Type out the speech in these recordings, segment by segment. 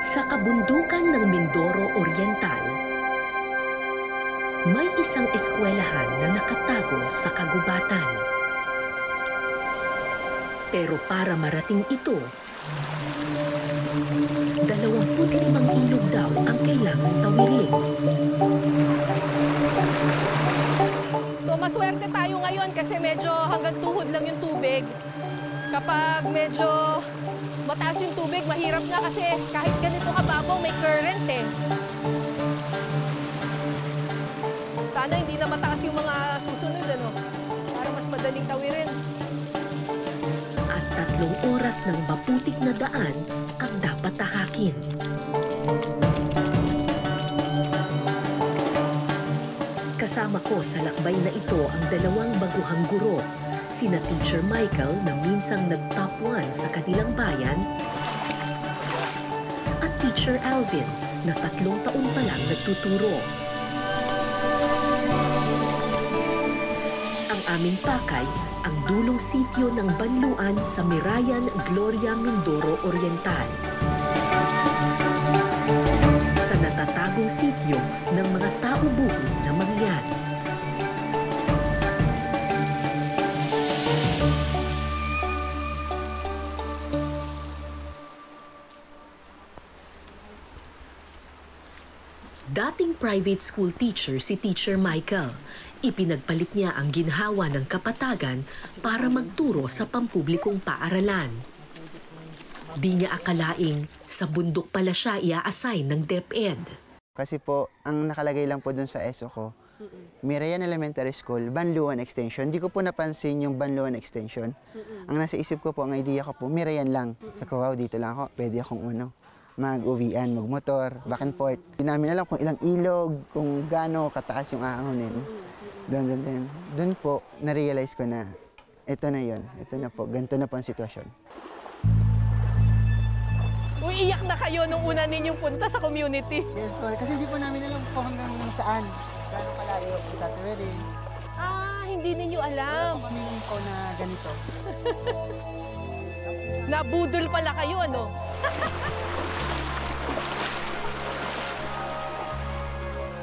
Sa kabundukan ng Mindoro Oriental, may isang eskwelahan na nakatago sa kagubatan. Pero para marating ito, 25 ilog daw ang kailangang tawirin. So maswerte tayo ngayon kasi medyo hanggang tuhod lang yung tubig. Kapag medyo mataas yung tubig, mahirap na kasi kahit ganito kababaw, may current eh. Sana hindi na mataas yung mga susunod, ano? Para mas madaling tawirin. At 3 oras ng maputik na daan ang dapat tahakin. Kasama ko sa lakbay na ito ang 2 baguhang guro, sina Teacher Michael na minsang nag-top 1 sa kanilang bayan at Teacher Alvin na 3 taon pa lang nagtuturo. Ang aming pakay, ang dulong sityo ng Banluan sa Mirayan, Gloria, Mindoro Oriental. Sa natatagong sityo ng mga tao-buhay na mangyan. Dating private school teacher si Teacher Michael. Ipinagpalit niya ang ginhawa ng kapatagan para magturo sa pampublikong paaralan. Di niya akalaing sa bundok pala siya i-assign ng DepEd. Kasi po, ang nakalagay lang po dun sa ESO ko, Mirayan Elementary School, Banluan Extension. Hindi ko po napansin yung Banluan Extension. Ang nasa isip ko po, ang idea ko po, Mirayan lang. Sa wow, dito lang ako, pwede akong mag-uwian, magmotor, back and forth. Hindi namin alam kung ilang ilog, kung gaano kataas yung aangunin. Doon po, na-realize ko na ito na yon, ito na po, ganito na po ang sitwasyon. Iyak na kayo nung una ninyong punta sa community. Yes, sorry, kasi hindi po namin alam po hanggang saan, gaano kalayo itatawirin. Hindi ninyo alam. Kami po na ganito. Nabudol pala kayo, ano?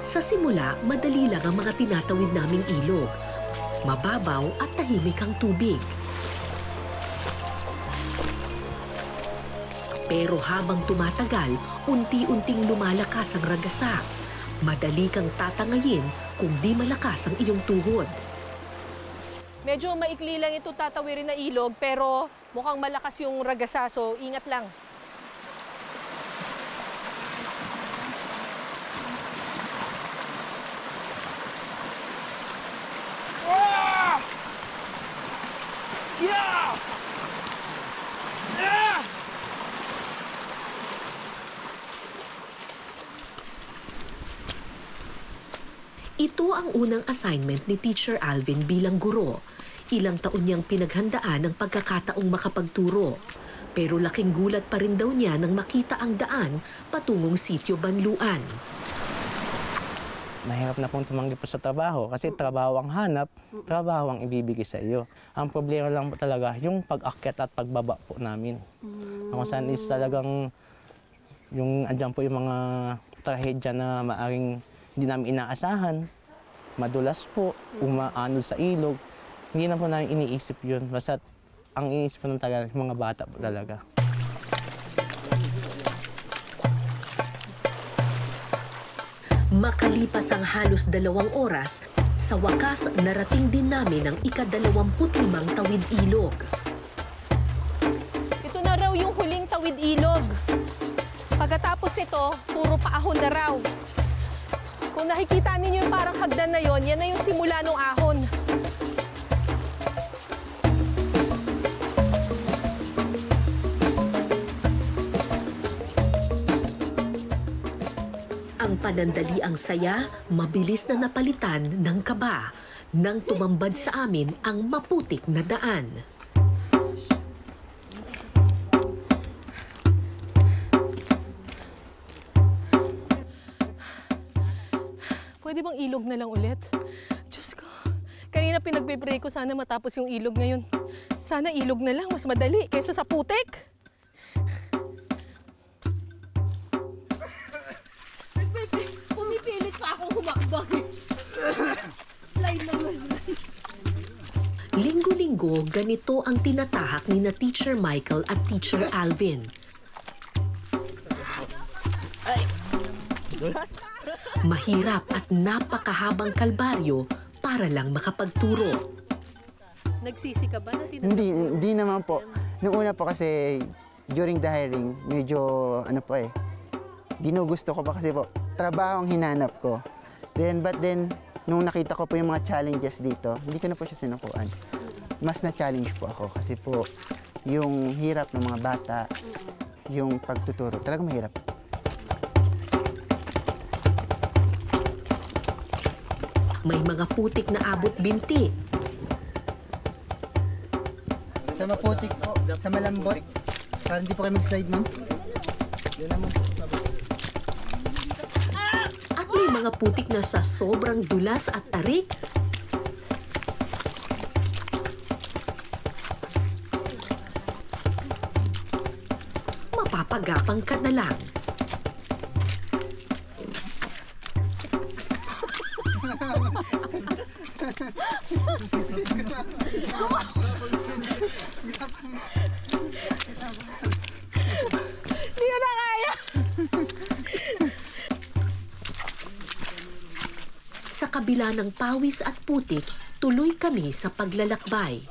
Sa simula, madali lang ang mga tinatawid naming ilog. Mababaw at tahimik ang tubig. Pero habang tumatagal, unti-unting lumalakas ang ragasa. Madali kang tatangayin kung di malakas ang iyong tuhod. Medyo maikli lang ito tatawirin na ilog, pero mukhang malakas yung ragasa, so ingat lang. Ito ang unang assignment ni Teacher Alvin bilang guro. Ilang taon niyang pinaghandaan ang pagkakataong makapagturo. Pero laking gulat pa rin daw niya nang makita ang daan patungong sityo Banluan. Mahirap na pong tumanggi po sa trabaho kasi trabaho ang hanap, trabaho ang ibibigay sa iyo. Ang problema lang po talaga yung pag-akyat at pagbaba po namin. Kung saan is talagang yung andyan po yung mga trahedya na maaring hindi namin inaasahan, madulas po, umaanod sa ilog. Hindi na po namin iniisip yun. Basta ang iniisip po ng talaga, mga bata po talaga. Makalipas ang halos 2 oras, sa wakas narating din namin ang ika-25 tawid ilog. Ito na raw yung huling tawid ilog. Pagkatapos nito, puro paahon na raw. Kung nakikita ninyo yung parang hagdan na yon, yan na yung simula ng ahon. Ang panandali ang saya, mabilis na napalitan ng kaba nang tumambad sa amin ang maputik na daan. Pwede bang ilog na lang ulit? Diyos ko. Kanina pinagbe-pray ko sana matapos yung ilog ngayon. Sana ilog na lang, mas madali kaysa sa putik. Bakit? Slide lang na slide. Linggo-linggo, ganito ang tinatahak ni na Teacher Michael at Teacher Alvin. Mahirap at napakahabang kalbaryo para lang makapagturo. Nagsisi ka ba na Hindi naman po. Nung una po kasi, during the hiring, medyo, ginugusto ko pa kasi po, trabaho ang hinanap ko. But then, nung nakita ko po yung mga challenges dito, hindi ko na po siya sinukuan. Mas na-challenge po ako kasi po, yung hirap ng mga bata, yung pagtuturo, talagang mahirap. May mga putik na abot binti. Sa maputik po, sa malambot, para hindi po kayo mag-slide, ma'am. At may mga putik na sa sobrang dulas at tarik. Mapapagapang ka na lang. Hindi ko na kaya. Sa kabila ng pawis at putik, tuloy kami sa paglalakbay.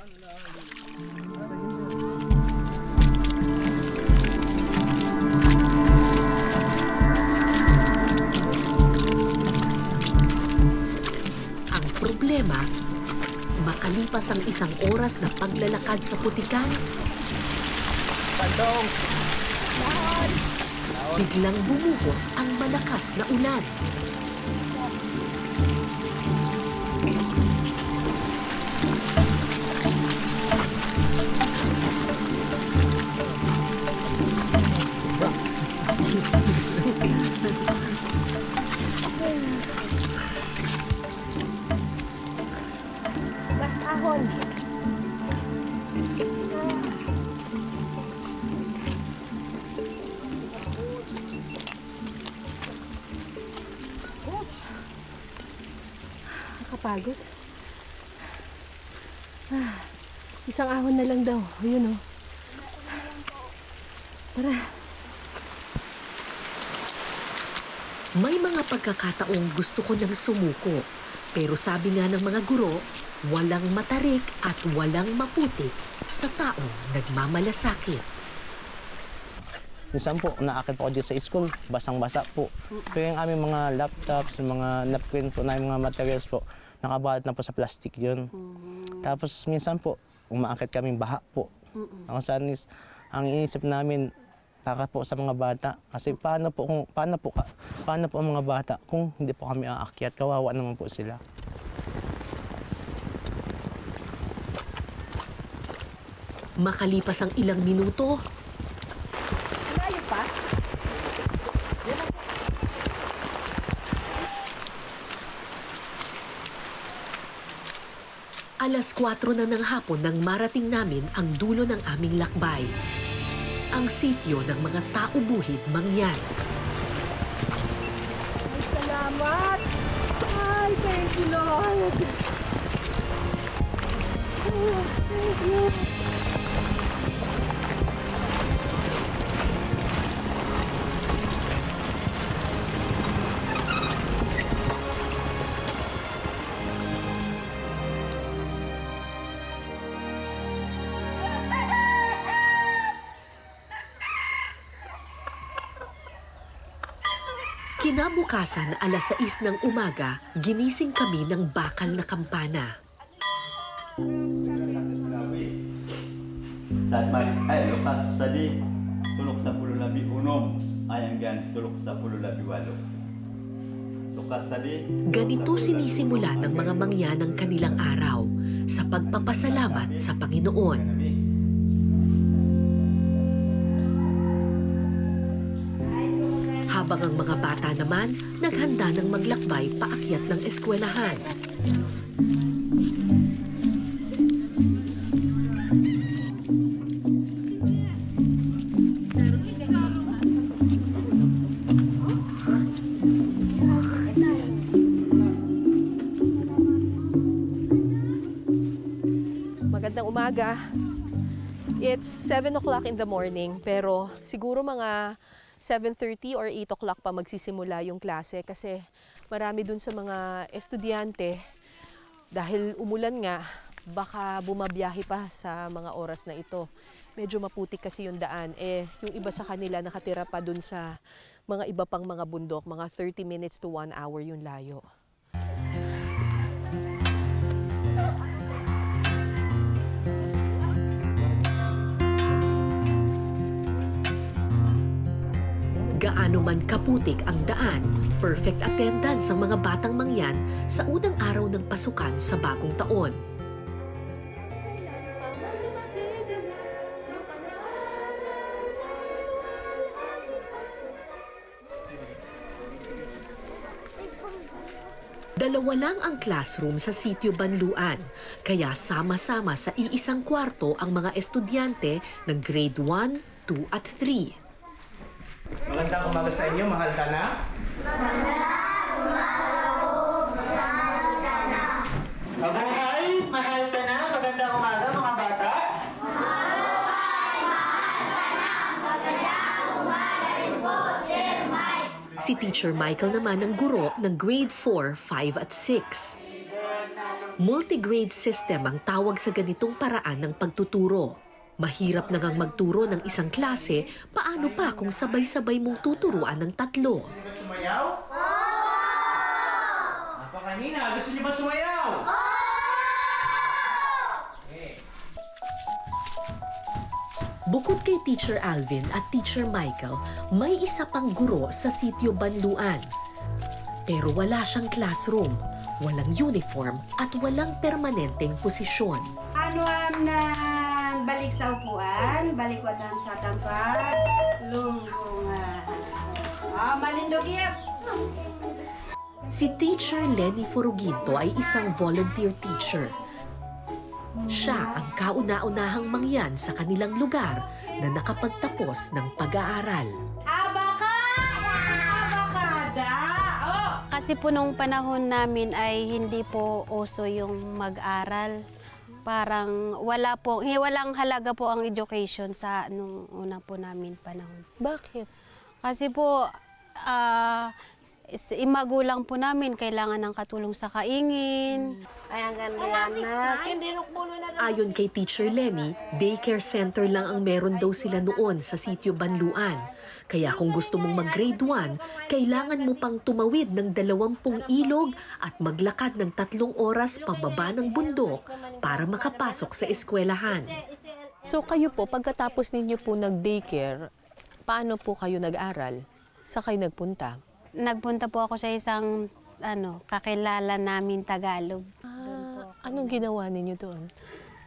Ang problema, makalipas ang isang oras na paglalakad sa putikan, biglang bumuhos ang malakas na ulan. Basta ahon. Nakapagod. Isang ahon na lang daw. Yun, oh. Tara. May mga pagkakataong gusto ko nang sumuko. Pero sabi nga ng mga guro, walang matarik at walang maputik sa taong nagmamalasakit. Minsan po, naakit po ako dito sa school, basang-basa po. Pero yung aming mga laptops, yung mga napkin po na yung mga materials po, nakabalot na po sa plastic yun. Tapos minsan po, umaakit kaming baha po. Ang saan is, ang iniisip namin, para po sa mga bata. Kasi paano po ang mga bata kung hindi po kami aakyat? Kawawa naman po sila. Makalipas ang ilang minuto, Malayo pa? alas 4 na ng hapon nang marating namin ang dulo ng aming lakbay. Ang sityo ng mga tao-buhid Mangyan. Ay, salamat! Ay, thank you, Lord! Oh, thank you! Kinabukasan, alas 6 ng umaga, ginising kami ng bakal na kampana. Lukas sadi, tulok sa 10:11, ayanggan tulok sa 10:8. Lukas sadi. Ganito sinisimula ng mga Mangyan ang kanilang araw sa pagpapasalamat sa Panginoon. Habang ang mga bata naman naghanda ng maglakbay paakyat ng eskwelahan. umaga. It's 7 o'clock in the morning, pero siguro mga 7:30 or 8 o'clock pa magsisimula yung klase kasi marami dun sa mga estudyante, dahil umulan nga, baka bumabiyahe pa sa mga oras na ito. Medyo maputik kasi yung daan. Yung iba sa kanila nakatira pa dun sa mga iba pang mga bundok, mga 30 minutes to 1 hour yung layo. Gaano man kaputik ang daan, perfect attendance ang mga batang mangyan sa unang araw ng pasukan sa bagong taon. Dalawa lang ang classroom sa Sitio Banluan, kaya sama-sama sa iisang kwarto ang mga estudyante ng grade 1, 2 at 3. Magandang umaga sa inyo, mahal ka na? Magandang umaga po, mahal ka na. Mabuhay, mahal ka na, magandang umaga mga bata. Mabuhay, mahal ka na, magandang umaga rin po, Sir Mike. Si Teacher Michael naman ang guro ng grade 4, 5 at 6. Multi-grade system ang tawag sa ganitong paraan ng pagtuturo. Mahirap na ngang magturo ng isang klase, paano pa kung sabay-sabay mong tuturuan ng 3? Gusto niyo ba sumayaw? Napakanina, gusto niyo ba sumayaw? Bukod kay Teacher Alvin at Teacher Michael, may isa pang guro sa Sitio Banluan. Pero wala siyang classroom, walang uniform at walang permanenteng posisyon. Ano na balik sa upuan, balikwatan sa tampat, lunggungan. Malindog yep. Si Teacher Lenny Foruginto ay isang volunteer teacher. Siya ang kauna-unahang mangyan sa kanilang lugar na nakapagtapos ng pag-aaral. Abakada! Oh! Kasi po nung panahon namin ay hindi po uso yung mag-aral. Parang walang halaga po ang education sa nung una po namin panahon. Bakit? Kasi po, magulang po namin kailangan ng katulong sa kaingin. Ay, ang ganda na. Ayon kay Teacher Lenny, daycare center lang ang meron daw sila noon sa Sitio Banluan. Kaya kung gusto mong mag-grade 1, kailangan mo pang tumawid ng 20 ilog at maglakad ng 3 oras pababa ng bundok para makapasok sa eskwelahan. So kayo po, pagkatapos ninyo po nag-daycare, paano po kayo nag-aral? Saan kayo nagpunta? Nagpunta po ako sa isang kakilala namin Tagalog. Anong ginawa ninyo doon?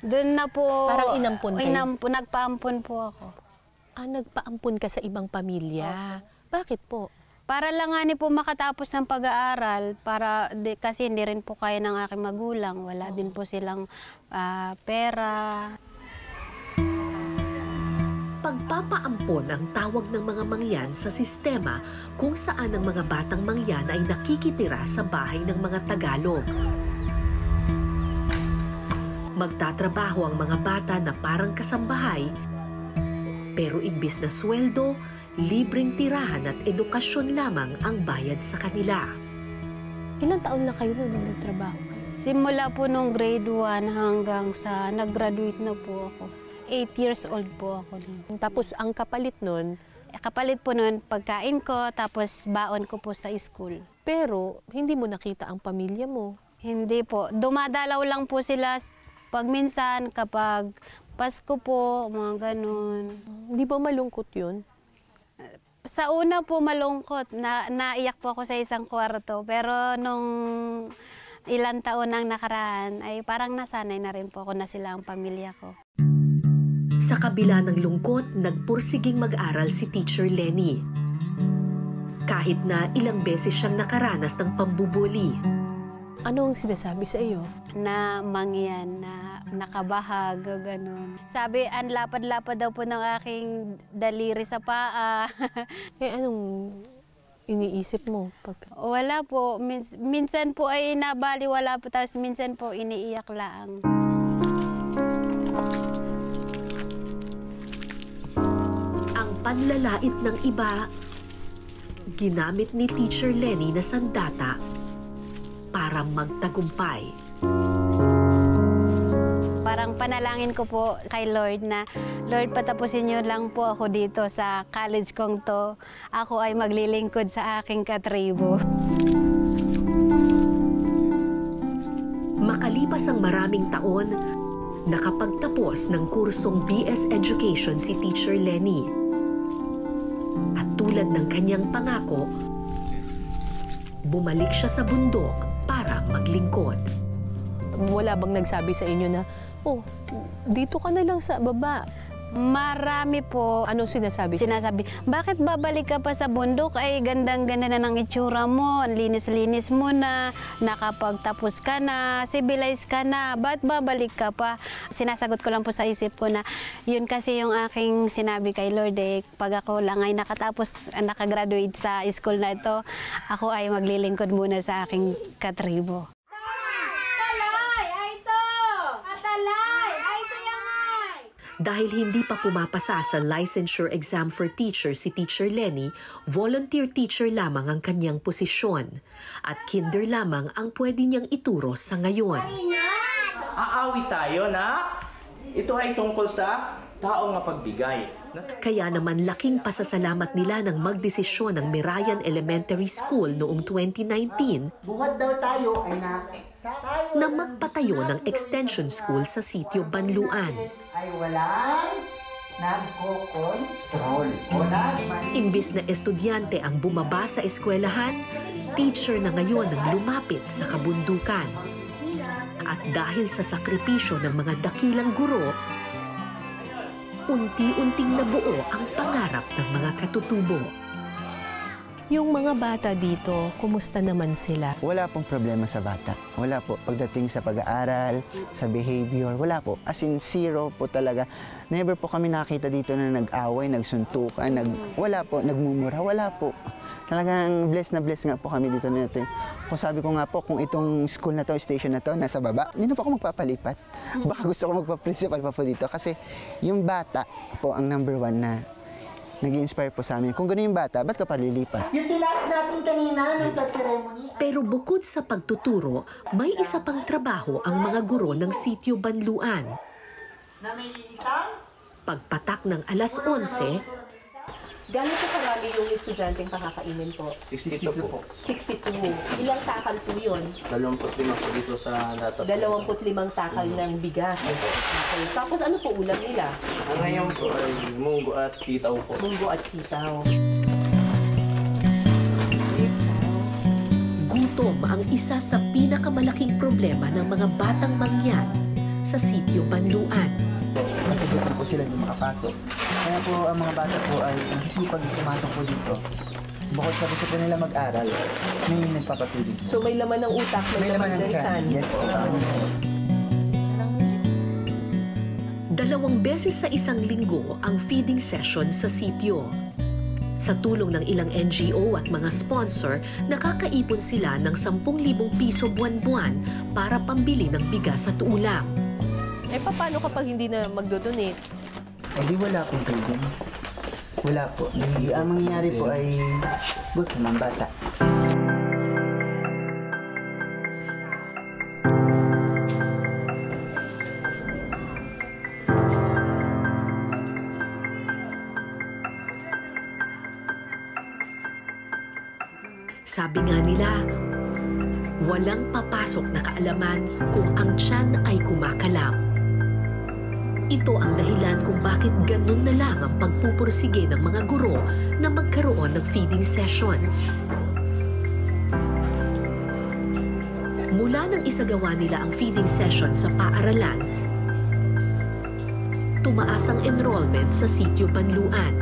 Doon na po... Parang inampun kayo? Nagpaampun po ako. Nagpaampun ka sa ibang pamilya. Bakit po? Para lang nga po makatapos ng pag-aaral, kasi hindi rin po kaya ng aking magulang. Wala din po silang pera. Pagpapaampon ang tawag ng mga mangyan sa sistema kung saan ang mga batang mangyan ay nakikitira sa bahay ng mga Tagalog. Magtatrabaho ang mga bata na parang kasambahay, pero imbis na sweldo, libreng tirahan at edukasyon lamang ang bayad sa kanila. Ilang taon na kayo nung nagtrabaho? Simula po nung grade 1 hanggang sa nag-graduate na po ako. 8 years old po ako. Tapos ang kapalit nun? Kapalit po nun pagkain ko, tapos baon ko po sa school. Pero hindi mo nakita ang pamilya mo? Hindi po. Dumadalaw lang po sila pag minsan, kapag Pasko po, mga ganun. Di ba malungkot yun? Sa una po malungkot, naiyak po ako sa isang kwarto. Pero nung ilang taon nang nakaraan, ay parang nasanay na rin po ako na sila ang pamilya ko. Sa kabila ng lungkot, nagpursiging mag-aral si Teacher Lenny. Kahit na ilang beses siyang nakaranas ng pambubuli. Ano ang sinasabi sa iyo? Na mangyan, na nakabahag, gano'n. Sabi, ang lapad-lapad daw po ng aking daliri sa paa. Anong iniisip mo? Wala po. Minsan po ay nabaliwala po, tapos minsan po iniiyak lang. panlalait ng iba, ginamit ni Teacher Lenny na sandata para magtagumpay. Parang panalangin ko po kay Lord na, Lord, patapusin niyo lang po ako dito sa college kong to. Ako ay maglilingkod sa aking katribo. Makalipas ang maraming taon, nakapagtapos ng kursong BS Education si Teacher Lenny. At tulad ng kanyang pangako, bumalik siya sa bundok para maglingkod. Wala bang nagsabi sa inyo na, oh, dito ka na lang sa baba? Marami po. Anong sinasabi? Bakit babalik ka pa sa bundok? Ay, gandang-ganda na ng itsura mo, ang linis-linis mo na, nakapagtapos ka na, civilized ka na, ba't babalik ka pa? Sinasagot ko lang po sa isip ko na, yun kasi yung aking sinabi kay Lord, pag ako lang ay nakatapos, nakagraduate sa school na ito, ako ay maglilingkod muna sa aking katribo. Dahil hindi pa pumapasa sa licensure exam for teacher si Teacher Lenny, volunteer teacher lamang ang kanyang posisyon at kinder lamang ang pwede niyang ituro sa ngayon. Aawi tayo na ito ay tungkol sa taong mapagbigay. Kaya naman laking pasasalamat nila nang magdesisyon ng Mirayan Elementary School noong 2019 Buhat daw tayo ay na magpatayo ng extension school sa sitio Banluan. ay walang nagko-control. Imbis na estudyante ang bumaba sa eskwelahan, teacher na ngayon ang lumapit sa kabundukan. At dahil sa sakripisyo ng mga dakilang guro, unti-unting nabuo ang pangarap ng mga katutubo. Yung mga bata dito, kumusta naman sila? Wala pong problema sa bata. Wala po. Pagdating sa pag-aaral, sa behavior, wala po. As in, zero po talaga. Never po kami nakita dito na nag-away, nagsuntukan, wala po, nagmumura, wala po. Talagang blessed nga po kami dito na ito. Kung sabi ko nga po, kung itong school na to, station na to, nasa baba, hindi na po ako magpapalipat. Baka gusto ko magpa-principal pa po dito kasi yung bata po ang number one na nag-i-inspire po sa amin. Kung gano'n yung bata, ba't ka palilipat? Yung tilas natin kanina nung pag-ceremony. Pero bukod sa pagtuturo, may isa pang trabaho ang mga guro ng sitio Banluan. Pagpatak ng alas 11, Gano'n po karami yung estudyanteng pakakainin po? 62 po. 62. Ilang takal po yun? 25 po dito sa data. 25 takal ng bigas. Okay. Tapos ano po ulam nila? Ang ngayon po ay munggo at sitaw po. Munggo at sitaw. gutom ang isa sa pinakamalaking problema ng mga batang mangyan sa sitio Banluan. Kasi dito po sila hindi makapasok. Kaya po ang mga bata po ay nagsisipag pumasok po dito. Bukod sa gusto po nila mag-aral, may nagpapapilig. So may laman ng utak, may laman ng tiyan. Yes po. 2 beses sa isang linggo ang feeding session sa sitio. Sa tulong ng ilang NGO at mga sponsor, nakakaipon sila ng 10,000 piso buwan-buwan para pambili ng bigas at ulam. Eh paano kapag hindi na magdodonate? Eh di wala pong pwede. Wala po. Ang mangyayari po ay gusto ng bata. Sabi nga nila, walang papasok na kaalaman kung ang tiyan ay kumakalam. Ito ang dahilan kung bakit ganun na lang ang pagpupursige ng mga guro na magkaroon ng feeding sessions. Mula nang isagawa nila ang feeding session sa paaralan, tumaas ang enrollment sa sitio Banluan.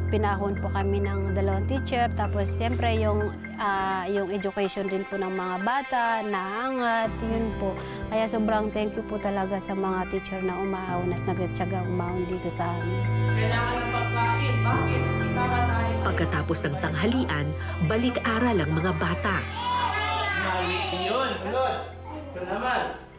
Pinahon po kami ng 2 teacher, tapos siyempre yung education din po ng mga bata, naangat, yun po. Kaya sobrang thank you po talaga sa mga teacher na umaawon at nagtyaga umaawon dito sa amin. Pagkatapos ng tanghalian, balik-aral ang mga bata.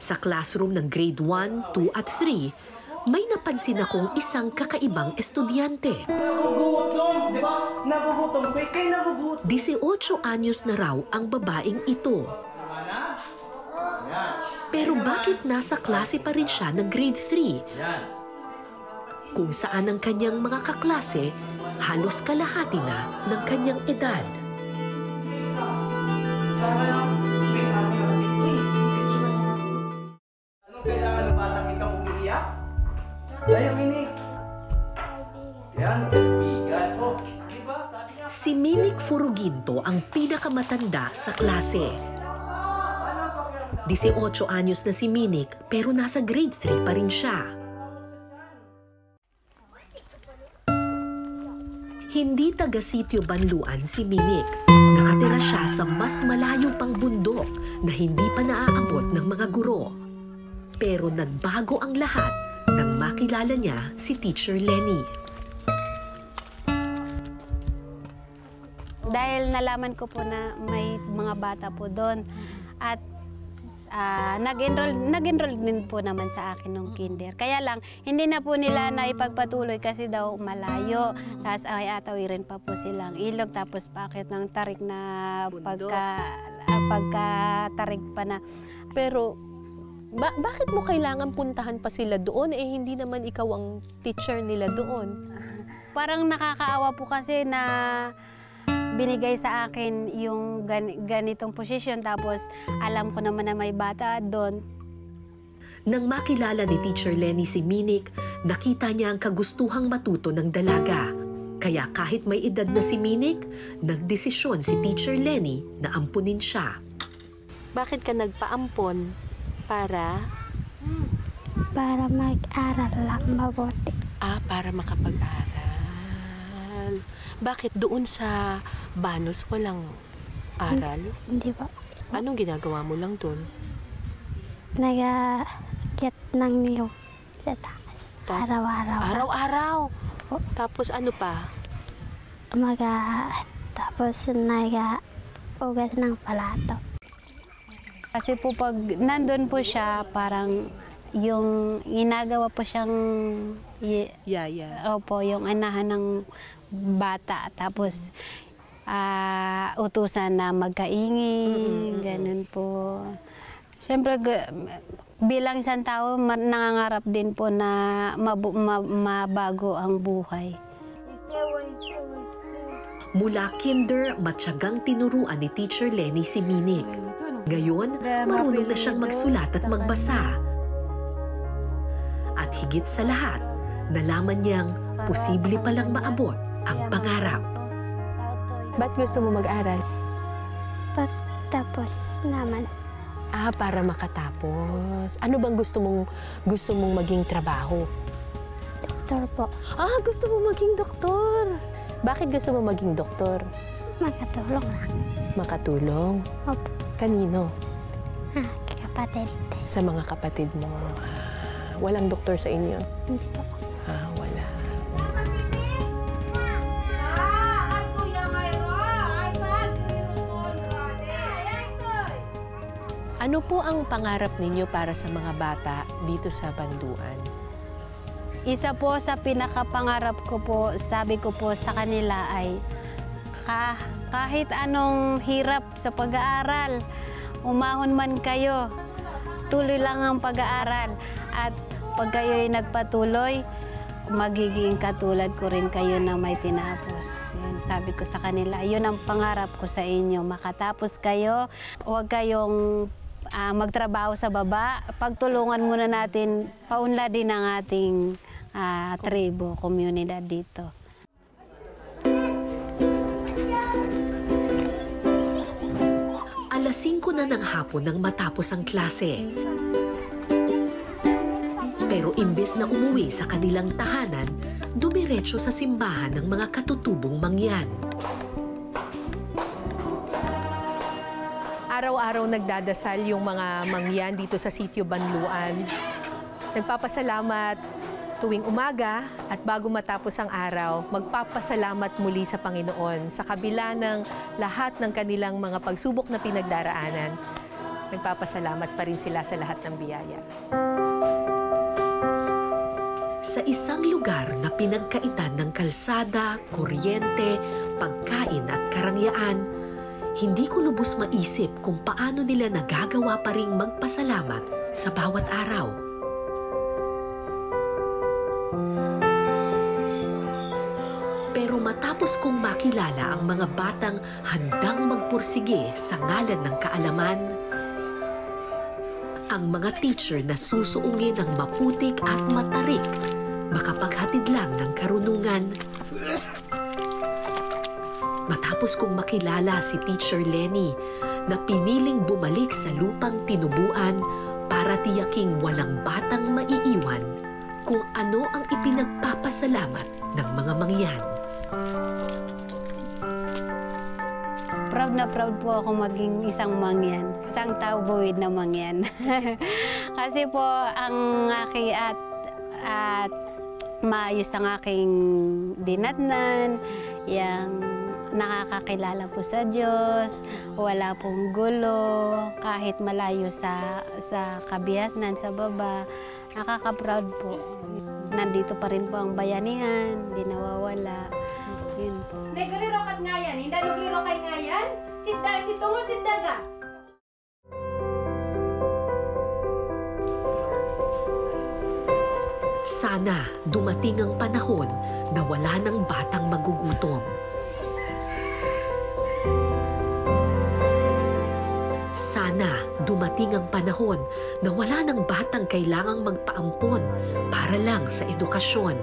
Sa classroom ng grade 1, 2 at 3, may napansin akong isang kakaibang estudyante. Nagugutom, di ba? Nagugutom. Kay nagugutom. 18 anyos na raw ang babaeng ito. Pero bakit nasa klase pa rin siya ng grade 3? Kung saan ang kanyang mga kaklase, halos kalahati na ng kanyang edad. Anong kailangan ng batang itong umiiyak? Kaya, Minik. Yan, kaibigan. Oh, di ba? Sabi niya. Si Minik Furuginto ang pinakamatanda sa klase. 18 anyos na si Minik pero nasa grade 3 pa rin siya. Hindi taga-sityo Banluan si Minik. Nakatira siya sa mas malayo pang bundok na hindi pa naaabot ng mga guro. Pero nagbago ang lahat nang makilala niya si Teacher Lenny. Dahil nalaman ko po na may mga bata po doon at nag-enroll din po naman sa akin nung kinder. Kaya lang, hindi na po nila naipagpatuloy kasi daw malayo. Tapos ay atawirin pa po silang ilog. Tapos pakit ng tarik na pagkatarik pa na. Pero bakit mo kailangan puntahan pa sila doon? Eh, hindi naman ikaw ang teacher nila doon. Parang nakakaawa po kasi na binigay sa akin yung ganitong posisyon. Tapos alam ko naman na may bata doon. Nang makilala ni Teacher Lenny si Minik, nakita niya ang kagustuhang matuto ng dalaga. Kaya kahit may edad na si Minik, nagdesisyon si Teacher Lenny na ampunin siya. Bakit ka nagpaampon? Para mag-aral lang mabuti. para makapag-aral. Bakit doon sa Banos walang aral? Hindi ba? Anong ginagawa mo lang doon? Nag-get ng niyog sa taas. Araw-araw. Araw-araw? Tapos ano pa? Tapos nag-ugas ng palato. Kasi po pag nandun po siya, parang yung ginagawa po siyang Opo, yung anahan ng bata. Tapos utusan na magkaingi, ganun po. Siyempre, bilang isang tao, nangangarap din po na mabago ang buhay. Mula kinder, matyagang tinuruan ni Teacher Lenny si Minik. Ngayon, marunong na siyang magsulat at magbasa. At higit sa lahat, nalaman niyang posible palang maabot ang pangarap. Ba't gusto mo mag-aral? Tapos naman. Para makatapos. Ano bang gusto mong maging trabaho? Doktor po. Gusto mo maging doktor. Bakit gusto mo maging doktor? Makatulong lang. Makatulong? Opo. Kanino? Kapatid. Sa mga kapatid mo. Walang doktor sa inyo? Hindi po. Wala. Ano po ang pangarap ninyo para sa mga bata dito sa Banluan? Isa po sa pinakapangarap ko po, sabi ko po sa kanila ay kahit anong hirap sa pag-aaral, umahon man kayo, tuloy lang ang pag-aaral. At pag kayo'y nagpatuloy, magiging katulad ko rin kayo na may tinapos. Yun, sabi ko sa kanila, yun ang pangarap ko sa inyo, makatapos kayo, huwag kayong magtrabaho sa baba. Pagtulungan muna natin, paunladin ang ating tribo, komunidad dito. Alas 5 na ng hapon nang matapos ang klase. Pero imbes na umuwi sa kanilang tahanan, dumiretso sa simbahan ng mga katutubong mangyan. Araw-araw nagdadasal yung mga mangyan dito sa sitio Banluan. Nagpapasalamat tuwing umaga at bago matapos ang araw, magpapasalamat muli sa Panginoon sa kabila ng lahat ng kanilang mga pagsubok na pinagdaraanan. Nagpapasalamat pa rin sila sa lahat ng biyaya. Sa isang lugar na pinagkaitan ng kalsada, kuryente, pagkain at karangyaan, hindi ko lubos maisip kung paano nila nagagawa pa ring magpasalamat sa bawat araw. Pero matapos kong makilala ang mga batang handang magpursige sa ngalan ng kaalaman, ang mga teacher na susuungin ng maputik at matarik, makapaghatid lang ng karunungan. Matapos kong makilala si Teacher Lenny na piniling bumalik sa lupang tinubuan para tiyaking walang batang maiiwan kung ano ang ipinagpapasalamat ng mga mangyan. Proud na proud po ako maging isang mangyan, isang taubuwid na mangyan. Kasi po ang aking at maayos ang aking dinatnan, yung nakakakilala po sa Diyos, wala pong gulo, kahit malayo sa kabihasnan, sa baba, nakaka-proud po. Nandito pa rin po ang bayanihan, di nawawala. Yun po. Neguriro kat ngayan, hindi nugiro kay ngayan, si tungod si daga. Sana dumating ang panahon na wala ng batang magugutom. Sana dumating ang panahon na wala ng batang kailangang magpaampon para lang sa edukasyon.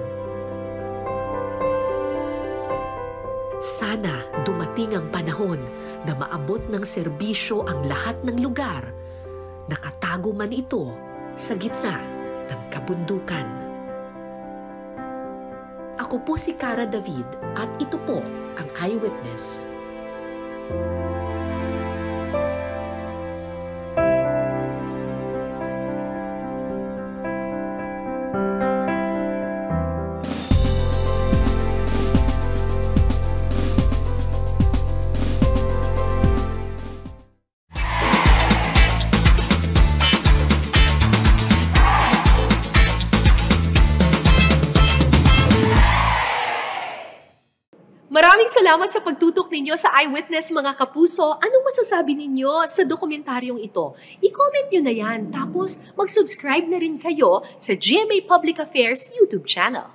Sana dumating ang panahon na maabot ng serbisyo ang lahat ng lugar, nakatago man ito sa gitna ng kabundukan. Ako po si Cara David at ito po ang Eyewitness. Maraming salamat sa pagtutok ninyo sa Eyewitness, mga kapuso. Anong masasabi ninyo sa dokumentaryong ito? I-comment nyo na yan. Tapos mag-subscribe na rin kayo sa GMA Public Affairs YouTube channel.